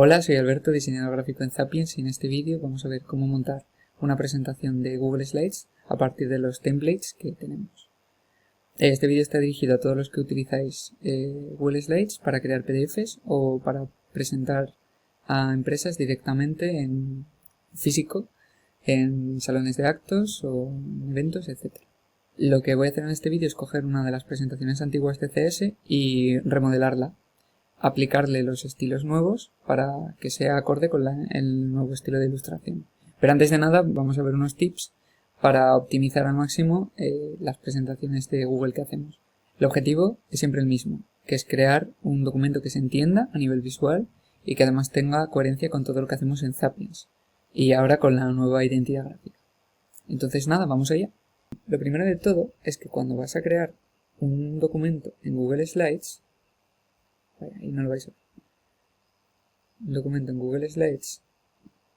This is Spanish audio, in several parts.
Hola, soy Alberto, diseñador gráfico en Zapiens, y en este vídeo vamos a ver cómo montar una presentación de Google Slides a partir de los templates que tenemos. Este vídeo está dirigido a todos los que utilizáis Google Slides para crear PDFs o para presentar a empresas directamente en físico, en salones de actos o en eventos, etc. Lo que voy a hacer en este vídeo es coger una de las presentaciones antiguas de CS y remodelarla, aplicarle los estilos nuevos para que sea acorde con el nuevo estilo de ilustración. Pero antes de nada vamos a ver unos tips para optimizar al máximo las presentaciones de Google que hacemos. El objetivo es siempre el mismo, que es crear un documento que se entienda a nivel visual y que además tenga coherencia con todo lo que hacemos en Zapiens y ahora con la nueva identidad gráfica. Entonces nada, vamos allá. Lo primero de todo es que cuando vas a crear un documento en Google Slides, ahí no lo vais a ver, un documento en Google Slides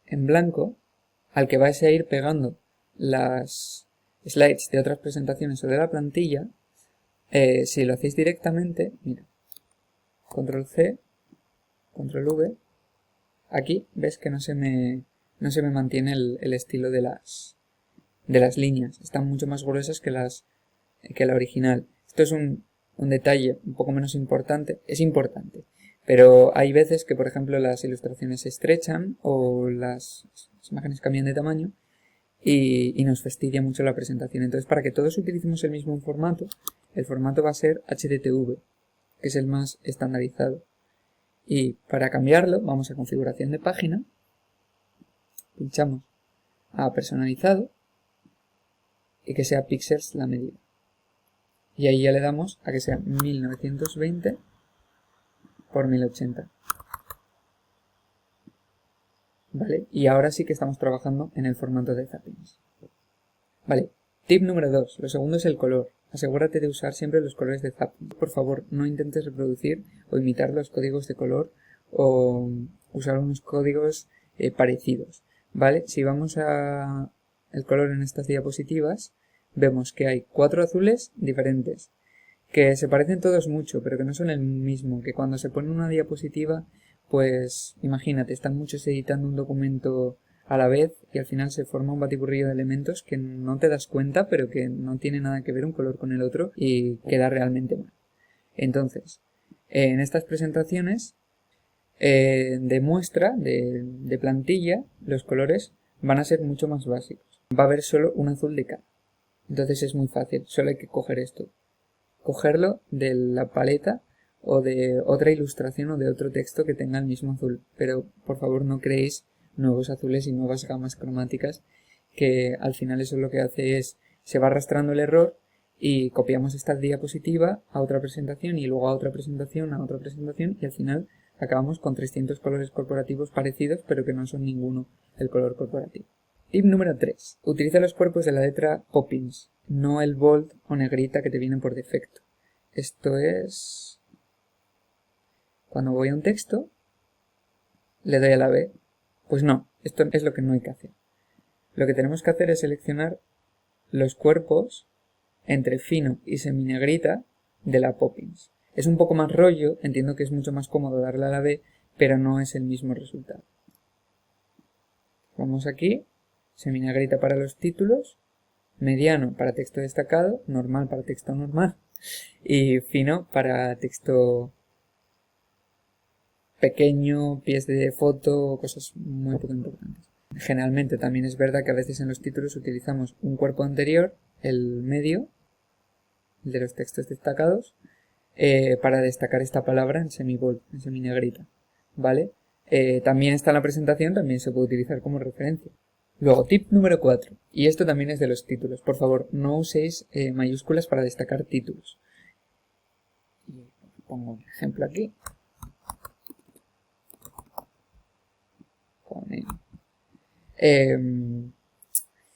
en blanco, al que vais a ir pegando las slides de otras presentaciones o de la plantilla. Si lo hacéis directamente, mira, control C, control V, aquí ves que no se me mantiene el estilo de las líneas, están mucho más gruesas que la original. Esto es un detalle un poco menos importante, es importante, pero hay veces que, por ejemplo, las ilustraciones se estrechan o las imágenes cambian de tamaño y nos fastidia mucho la presentación. Entonces, para que todos utilicemos el mismo formato, el formato va a ser HDTV, que es el más estandarizado. Y para cambiarlo, vamos a configuración de página, pinchamos a personalizado y que sea píxeles la medida. Y ahí ya le damos a que sea 1920 por 1080. Vale, y ahora sí que estamos trabajando en el formato de Zapiens. Vale, tip número 2. Lo segundo es el color. Asegúrate de usar siempre los colores de Zapiens. Por favor, no intentes reproducir o imitar los códigos de color o usar unos códigos parecidos. Vale, si vamos a el color en estas diapositivas, vemos que hay 4 azules diferentes, que se parecen todos mucho, pero que no son el mismo, que cuando se pone una diapositiva, pues imagínate, están muchos editando un documento a la vez y al final se forma un batiburrillo de elementos que no te das cuenta, pero que no tiene nada que ver un color con el otro y queda realmente mal. Entonces, en estas presentaciones de muestra, de plantilla, los colores van a ser mucho más básicos. Va a haber solo un azul de cada. Entonces es muy fácil, solo hay que coger esto, cogerlo de la paleta o de otra ilustración o de otro texto que tenga el mismo azul. Pero por favor no creéis nuevos azules y nuevas gamas cromáticas, que al final eso lo que hace es, se va arrastrando el error y copiamos esta diapositiva a otra presentación y luego a otra presentación, a otra presentación, y al final acabamos con 300 colores corporativos parecidos pero que no son ninguno el color corporativo. Tip número 3. Utiliza los cuerpos de la letra Poppins, no el bold o negrita que te vienen por defecto. Esto es cuando voy a un texto, le doy a la B. Pues no, esto es lo que no hay que hacer. Lo que tenemos que hacer es seleccionar los cuerpos entre fino y seminegrita de la Poppins. Es un poco más rollo, entiendo que es mucho más cómodo darle a la B, pero no es el mismo resultado. Vamos aquí, seminegrita para los títulos, mediano para texto destacado, normal para texto normal y fino para texto pequeño, pies de foto, cosas muy poco importantes. Generalmente también es verdad que a veces en los títulos utilizamos un cuerpo anterior, el medio, el de los textos destacados, para destacar esta palabra en semibold, en seminegrita, ¿vale? También está en la presentación, también se puede utilizar como referencia. Luego, tip número 4, y esto también es de los títulos. Por favor, no uséis mayúsculas para destacar títulos. Y pongo un ejemplo aquí.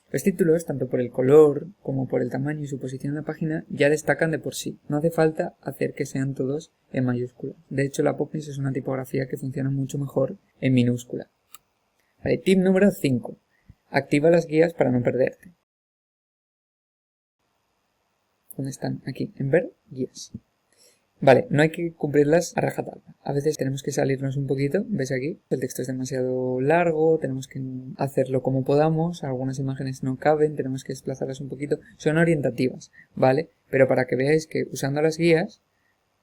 Los títulos, tanto por el color como por el tamaño y su posición en la página, ya destacan de por sí. No hace falta hacer que sean todos en mayúsculas. De hecho, la Poppins es una tipografía que funciona mucho mejor en minúscula. Vale, tip número 5. Activa las guías para no perderte. ¿Dónde están? Aquí, en ver, guías. Vale, no hay que cumplirlas a rajatabla. A veces tenemos que salirnos un poquito, ¿ves aquí? El texto es demasiado largo, tenemos que hacerlo como podamos, algunas imágenes no caben, tenemos que desplazarlas un poquito. Son orientativas, ¿vale? Pero para que veáis que usando las guías,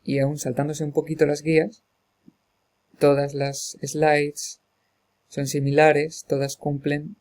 y aún saltándose un poquito las guías, todas las slides son similares, todas cumplen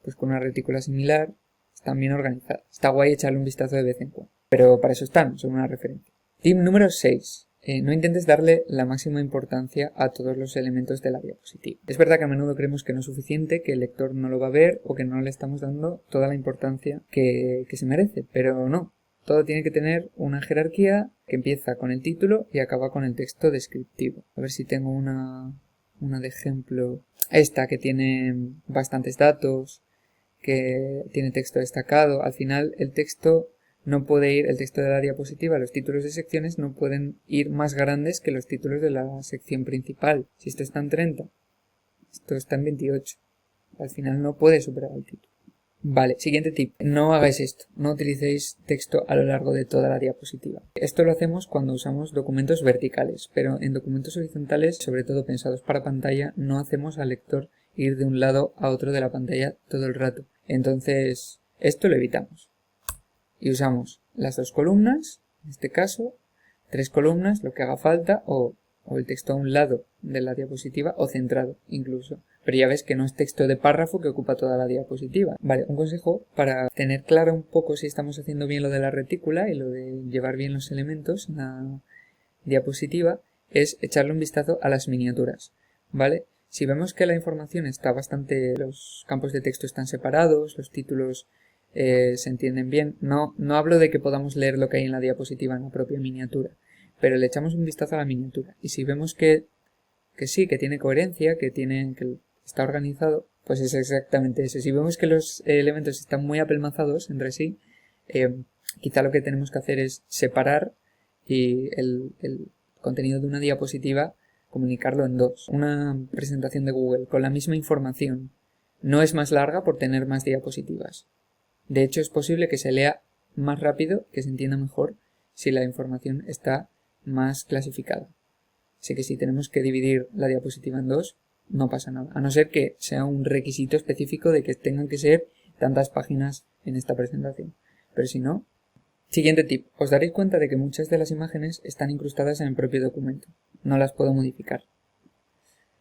pues con una retícula similar, están bien organizadas. Está guay echarle un vistazo de vez en cuando, pero para eso están, son una referencia. Tip número 6. No intentes darle la máxima importancia a todos los elementos de la diapositiva. Es verdad que a menudo creemos que no es suficiente, que el lector no lo va a ver o que no le estamos dando toda la importancia que se merece, pero no. Todo tiene que tener una jerarquía que empieza con el título y acaba con el texto descriptivo. A ver si tengo una de ejemplo. Esta que tiene bastantes datos, que tiene texto destacado. Al final el texto no puede ir, el texto de la diapositiva, los títulos de secciones no pueden ir más grandes que los títulos de la sección principal. Si esto está en 30, esto está en 28. Al final no puede superar el título. Vale, siguiente tip. No hagáis esto. No utilicéis texto a lo largo de toda la diapositiva. Esto lo hacemos cuando usamos documentos verticales, pero en documentos horizontales, sobre todo pensados para pantalla, no hacemos al lector ir de un lado a otro de la pantalla todo el rato. Entonces, esto lo evitamos. Y usamos las dos columnas, en este caso, 3 columnas, lo que haga falta, o el texto a un lado de la diapositiva, o centrado incluso. Pero ya ves que no es texto de párrafo que ocupa toda la diapositiva. Vale, un consejo para tener claro un poco si estamos haciendo bien lo de la retícula y lo de llevar bien los elementos en la diapositiva es echarle un vistazo a las miniaturas, ¿vale? Si vemos que la información está bastante, los campos de texto están separados, los títulos se entienden bien, no hablo de que podamos leer lo que hay en la diapositiva en la propia miniatura, pero le echamos un vistazo a la miniatura y si vemos que sí, que tiene coherencia, que está organizado, pues es exactamente eso. Si vemos que los elementos están muy apelmazados entre sí, quizá lo que tenemos que hacer es separar y el contenido de una diapositiva comunicarlo en dos. Una presentación de Google con la misma información no es más larga por tener más diapositivas. De hecho, es posible que se lea más rápido, que se entienda mejor, si la información está más clasificada. Así que si tenemos que dividir la diapositiva en dos, no pasa nada. A no ser que sea un requisito específico de que tengan que ser tantas páginas en esta presentación. Pero si no... Siguiente tip. Os daréis cuenta de que muchas de las imágenes están incrustadas en el propio documento. No las puedo modificar.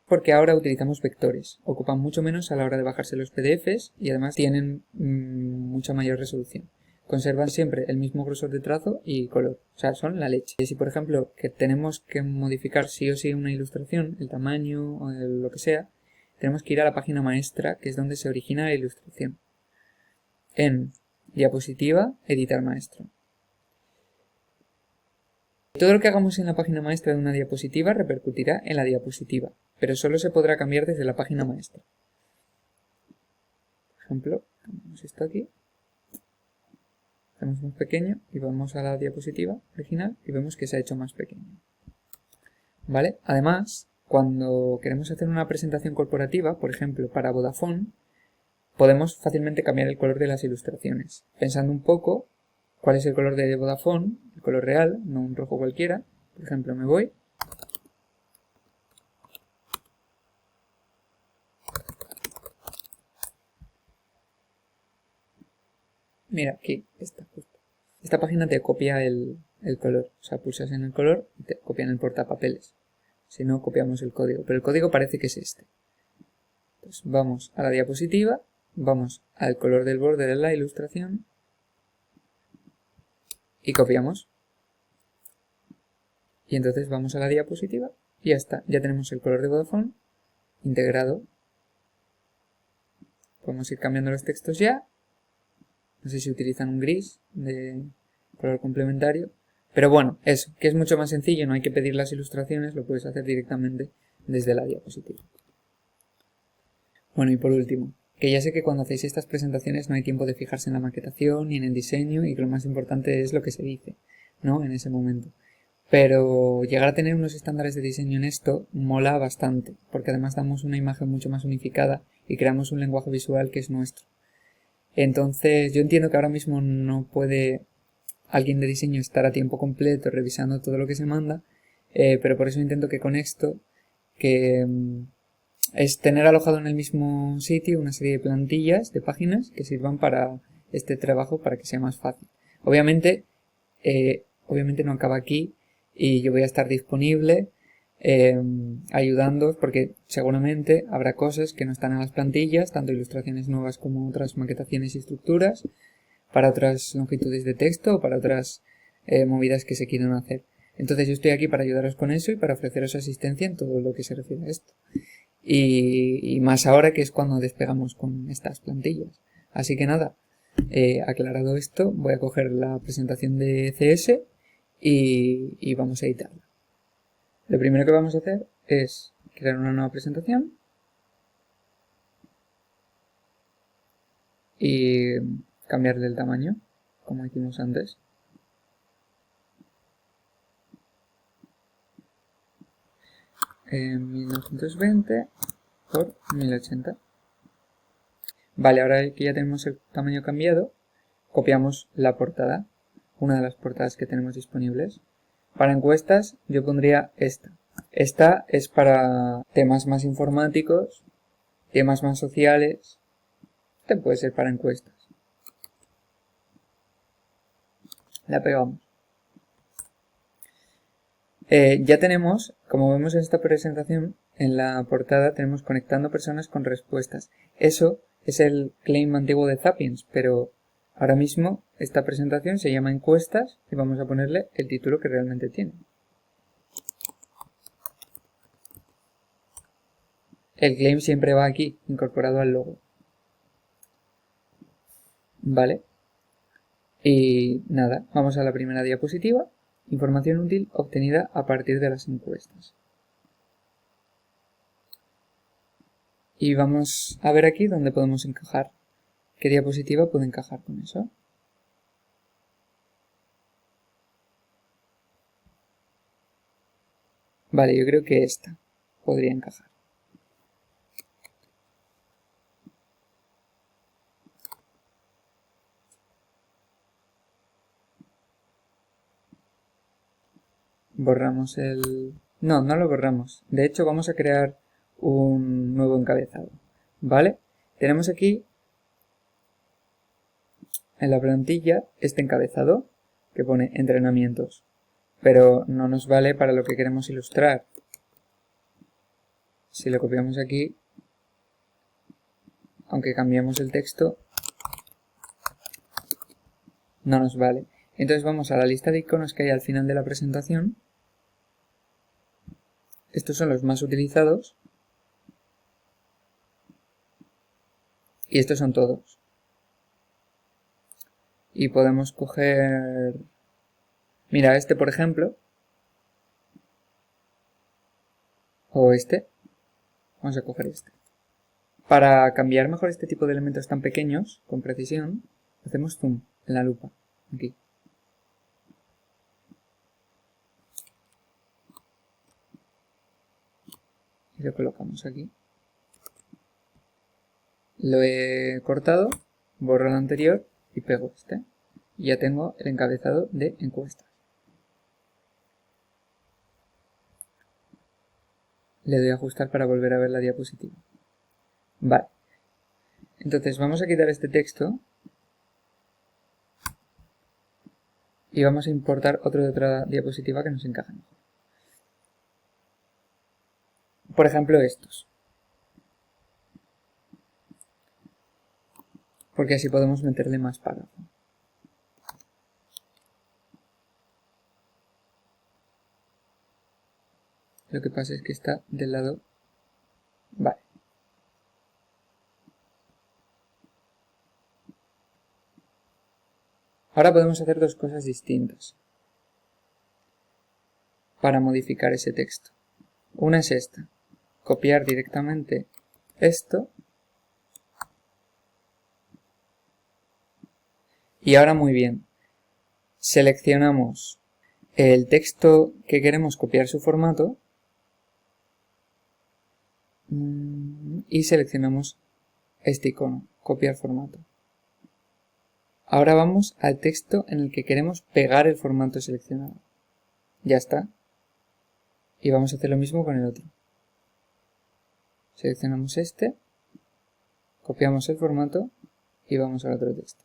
Porque ahora utilizamos vectores. Ocupan mucho menos a la hora de bajarse los PDFs y además tienen mucha mayor resolución. Conservan siempre el mismo grosor de trazo y color. O sea, son la leche. Y si por ejemplo que tenemos que modificar sí o sí una ilustración, el tamaño o lo que sea, tenemos que ir a la página maestra, que es donde se origina la ilustración. En diapositiva, editar maestro. Todo lo que hagamos en la página maestra de una diapositiva repercutirá en la diapositiva, pero solo se podrá cambiar desde la página maestra. Por ejemplo, cambiamos esto aquí. Hacemos más pequeño y vamos a la diapositiva original y vemos que se ha hecho más pequeño. ¿Vale? Además, cuando queremos hacer una presentación corporativa, por ejemplo para Vodafone, podemos fácilmente cambiar el color de las ilustraciones. Pensando un poco cuál es el color de Vodafone, el color real, no un rojo cualquiera. Por ejemplo, me voy. Mira, aquí está justo. Esta página te copia el color. O sea, pulsas en el color y te copian el portapapeles. Si no, copiamos el código. Pero el código parece que es este. Entonces vamos a la diapositiva, vamos al color del borde de la ilustración y copiamos. Y entonces vamos a la diapositiva y ya está. Ya tenemos el color de Vodafone integrado. Podemos ir cambiando los textos ya. No sé si utilizan un gris de color complementario. Pero bueno, eso, que es mucho más sencillo, no hay que pedir las ilustraciones, lo puedes hacer directamente desde la diapositiva. Bueno, y por último, que ya sé que cuando hacéis estas presentaciones no hay tiempo de fijarse en la maquetación ni en el diseño y que lo más importante es lo que se dice, ¿no? En ese momento. Pero llegar a tener unos estándares de diseño en esto mola bastante, porque además damos una imagen mucho más unificada y creamos un lenguaje visual que es nuestro. Entonces, yo entiendo que ahora mismo no puede alguien de diseño estar a tiempo completo revisando todo lo que se manda, pero por eso intento que con esto, que es tener alojado en el mismo sitio una serie de plantillas, de páginas que sirvan para este trabajo, para que sea más fácil. Obviamente no acaba aquí y yo voy a estar disponible ayudándoos, porque seguramente habrá cosas que no están en las plantillas, tanto ilustraciones nuevas como otras maquetaciones y estructuras, para otras longitudes de texto o para otras movidas que se quieran hacer. Entonces yo estoy aquí para ayudaros con eso y para ofreceros asistencia en todo lo que se refiere a esto. Y más ahora que es cuando despegamos con estas plantillas. Así que nada, aclarado esto, voy a coger la presentación de CS y vamos a editarla. Lo primero que vamos a hacer es crear una nueva presentación y cambiarle el tamaño, como hicimos antes. En 1920 por 1080. Vale, ahora que ya tenemos el tamaño cambiado, copiamos la portada, una de las portadas que tenemos disponibles. Para encuestas yo pondría esta. Esta es para temas más informáticos, temas más sociales. Este puede ser para encuestas. La pegamos. Ya tenemos, como vemos en esta presentación, en la portada tenemos conectando personas con respuestas. Eso es el claim antiguo de Zapiens, pero ahora mismo esta presentación se llama encuestas y vamos a ponerle el título que realmente tiene. El claim siempre va aquí, incorporado al logo. Vale. Y nada, vamos a la primera diapositiva. Información útil obtenida a partir de las encuestas. Y vamos a ver aquí dónde podemos encajar. ¿Qué diapositiva puede encajar con eso? Vale, yo creo que esta podría encajar. Borramos el... No lo borramos. De hecho, vamos a crear un nuevo encabezado. ¿Vale? Tenemos aquí en la plantilla este encabezado que pone entrenamientos, pero no nos vale para lo que queremos ilustrar. Si lo copiamos aquí, aunque cambiemos el texto, no nos vale. Entonces vamos a la lista de iconos que hay al final de la presentación. Estos son los más utilizados. Y estos son todos. Y podemos coger... Mira, este por ejemplo. O este. Vamos a coger este. Para cambiar mejor este tipo de elementos tan pequeños, con precisión, hacemos zoom en la lupa. Aquí. Y lo colocamos aquí. Lo he cortado, borro el anterior y pego este. Y ya tengo el encabezado de encuestas. Le doy a ajustar para volver a ver la diapositiva. Vale. Entonces vamos a quitar este texto. Y vamos a importar otro de otra diapositiva que nos encaja mejor. Por ejemplo, estos. Porque así podemos meterle más párrafo. Lo que pasa es que está del lado... Vale. Ahora podemos hacer dos cosas distintas para modificar ese texto. Una es esta. Copiar directamente esto. Y ahora muy bien. Seleccionamos el texto que queremos copiar su formato. Y seleccionamos este icono, copiar formato. Ahora vamos al texto en el que queremos pegar el formato seleccionado. Ya está. Y vamos a hacer lo mismo con el otro. Seleccionamos este, copiamos el formato y vamos al otro texto.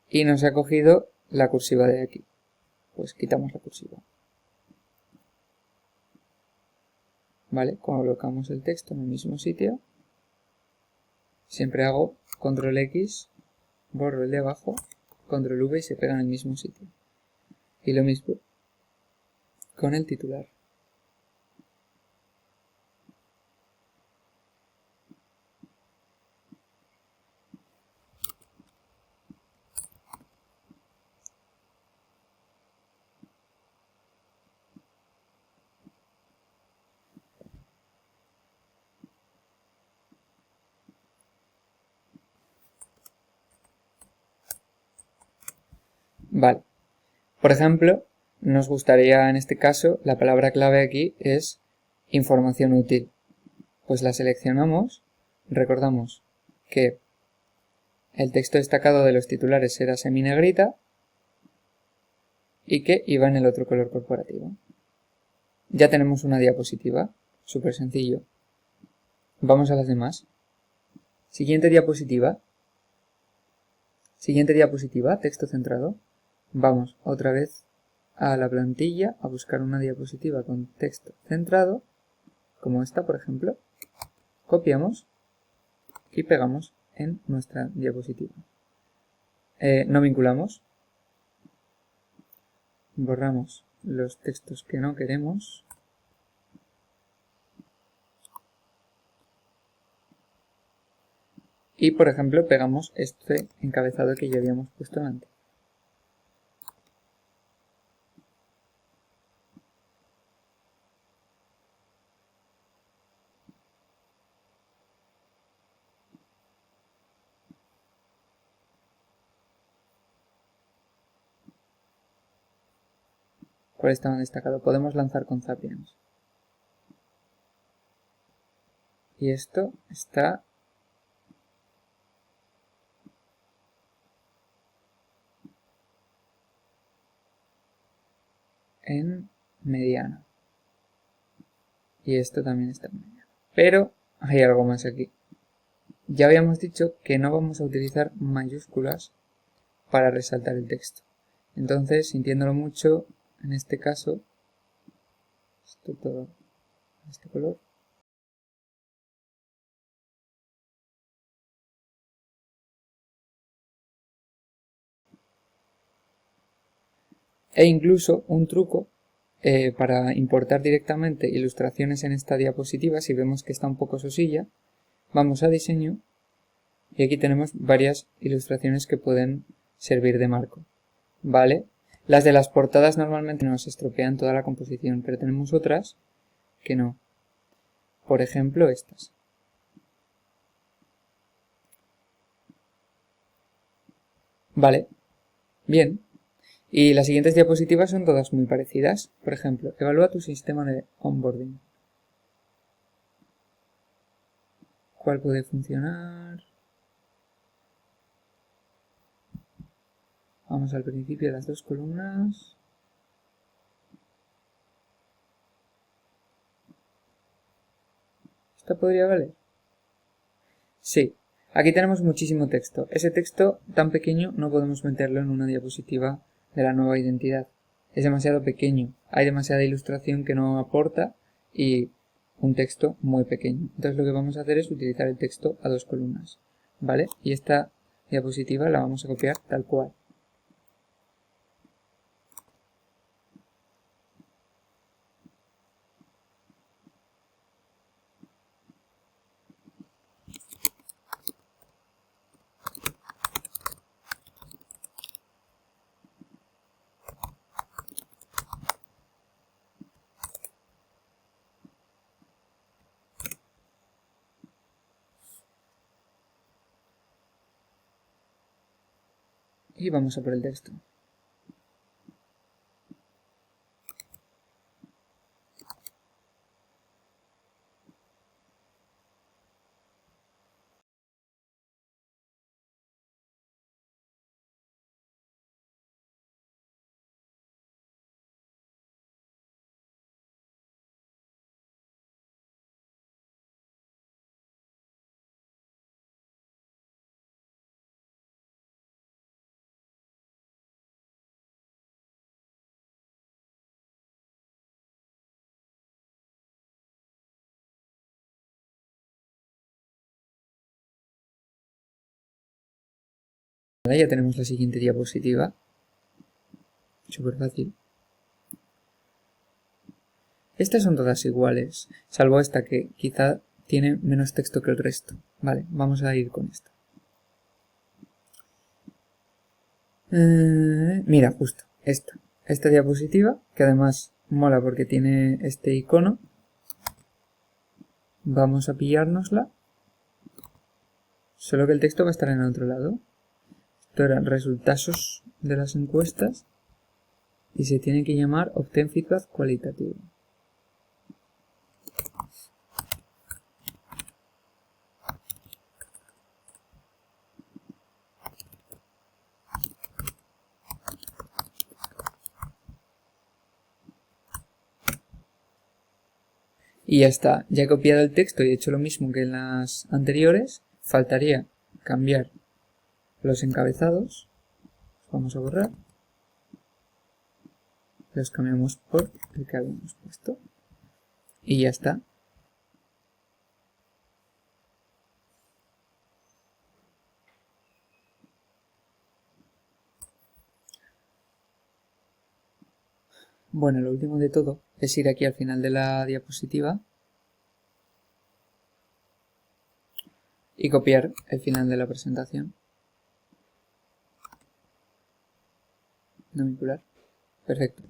Y nos ha cogido la cursiva de aquí. Pues quitamos la cursiva. ¿Vale? Colocamos el texto en el mismo sitio. Siempre hago control X, borro el de abajo, control V y se pega en el mismo sitio. Y lo mismo con el titular. Vale. Por ejemplo, nos gustaría en este caso, la palabra clave aquí es información útil. Pues la seleccionamos, recordamos que el texto destacado de los titulares era seminegrita y que iba en el otro color corporativo. Ya tenemos una diapositiva, súper sencillo. Vamos a las demás. Siguiente diapositiva. Siguiente diapositiva, texto centrado. Vamos otra vez a la plantilla a buscar una diapositiva con texto centrado, como esta por ejemplo. Copiamos y pegamos en nuestra diapositiva. No vinculamos. Borramos los textos que no queremos. Y por ejemplo pegamos este encabezado que ya habíamos puesto antes. ¿Cuál está destacado? Podemos lanzar con Zapiens. Y esto está en mediano. Y esto también está en mediano. Pero hay algo más aquí. Ya habíamos dicho que no vamos a utilizar mayúsculas para resaltar el texto. Entonces, sintiéndolo mucho, en este caso, esto todo en este color. E incluso un truco para importar directamente ilustraciones en esta diapositiva, si vemos que está un poco sosilla, vamos a diseño y aquí tenemos varias ilustraciones que pueden servir de marco. ¿Vale? Las de las portadas normalmente nos estropean toda la composición, pero tenemos otras que no. Por ejemplo, estas. Vale, bien. Y las siguientes diapositivas son todas muy parecidas. Por ejemplo, evalúa tu sistema de onboarding. ¿Cuál puede funcionar? Vamos al principio de las dos columnas. ¿Esta podría valer? Sí. Aquí tenemos muchísimo texto. Ese texto tan pequeño no podemos meterlo en una diapositiva de la nueva identidad. Es demasiado pequeño. Hay demasiada ilustración que no aporta y un texto muy pequeño. Entonces lo que vamos a hacer es utilizar el texto a dos columnas. ¿Vale? Y esta diapositiva la vamos a copiar tal cual. Y vamos a por el texto. Ya tenemos la siguiente diapositiva. Súper fácil. Estas son todas iguales, salvo esta que quizá tiene menos texto que el resto. Vale, vamos a ir con esta. Mira, justo, esta diapositiva, que además mola porque tiene este icono. Vamos a pillárnosla. Solo que el texto va a estar en el otro lado. Esto eran resultados de las encuestas. Y se tiene que llamar Obtén feedback cualitativo. Y ya está, ya he copiado el texto y he hecho lo mismo que en las anteriores. Faltaría cambiar los encabezados. Los vamos a borrar. Los cambiamos por el que habíamos puesto. Y ya está. Bueno, lo último de todo es ir aquí al final de la diapositiva y copiar el final de la presentación. No vincular. Perfecto.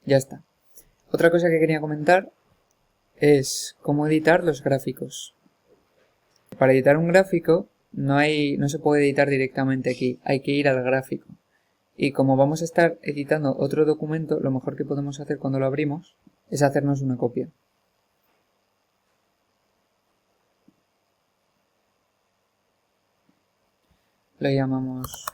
Ya está. Otra cosa que quería comentar es cómo editar los gráficos. Para editar un gráfico no se puede editar directamente aquí, hay que ir al gráfico. Y como vamos a estar editando otro documento, lo mejor que podemos hacer cuando lo abrimos es hacernos una copia. Lo llamamos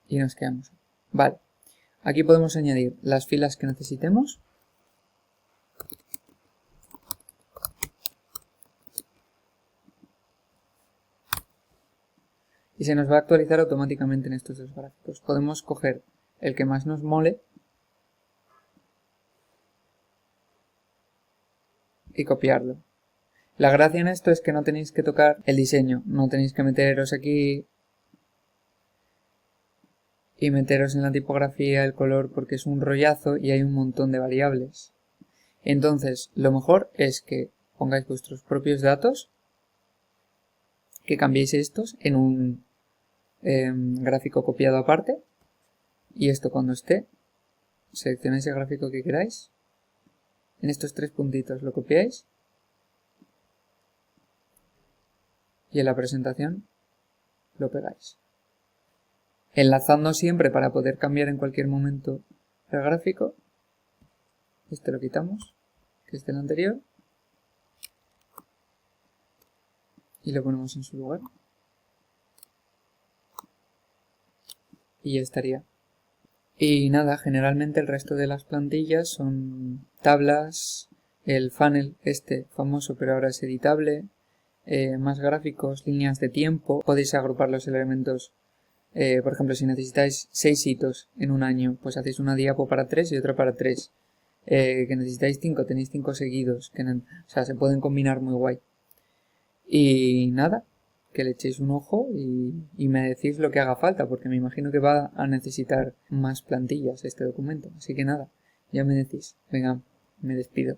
y nos quedamos. Vale, aquí podemos añadir las filas que necesitemos. Y se nos va a actualizar automáticamente en estos dos gráficos. Podemos coger el que más nos mole y copiarlo. La gracia en esto es que no tenéis que tocar el diseño, no tenéis que meteros aquí y meteros en la tipografía, el color, porque es un rollazo y hay un montón de variables. Entonces, lo mejor es que pongáis vuestros propios datos, que cambiéis estos en un gráfico copiado aparte, y esto cuando esté, seleccionáis el gráfico que queráis, en estos tres puntitos lo copiáis, y en la presentación lo pegáis. Enlazando siempre para poder cambiar en cualquier momento el gráfico. Este lo quitamos, que es del anterior, y lo ponemos en su lugar. Y ya estaría. Y nada, generalmente el resto de las plantillas son tablas, el funnel este famoso pero ahora es editable, más gráficos, líneas de tiempo, podéis agrupar los elementos, por ejemplo si necesitáis 6 hitos en un año, pues hacéis una diapo para 3 y otra para 3, que necesitáis 5, tenéis 5 seguidos, o sea, se pueden combinar muy guay. Y nada, que le echéis un ojo y me decís lo que haga falta, porque me imagino que va a necesitar más plantillas este documento. Así que nada, ya me decís. Venga, me despido.